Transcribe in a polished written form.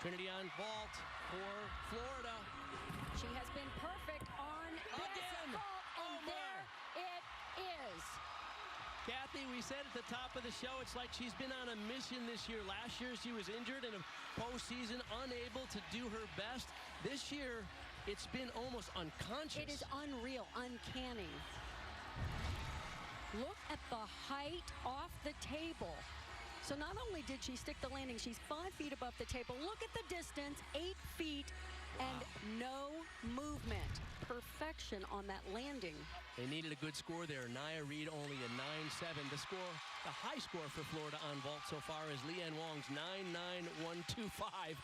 Trinity on vault for Florida. She has been perfect on this Again. vault, and there it is. Kathy, we said at the top of the show, it's like she's been on a mission this year. Last year, she was injured in a postseason, unable to do her best. This year, it's been almost unconscious. It is unreal, uncanny. Look at the height off the table. So not only did she stick the landing, she's 5 feet above the table. Look at the distance, 8 feet, and no movement. Perfection on that landing. They needed a good score there. Nia Reed only a 9-7. The high score for Florida on vault so far is Leanne Wong's 9.9125.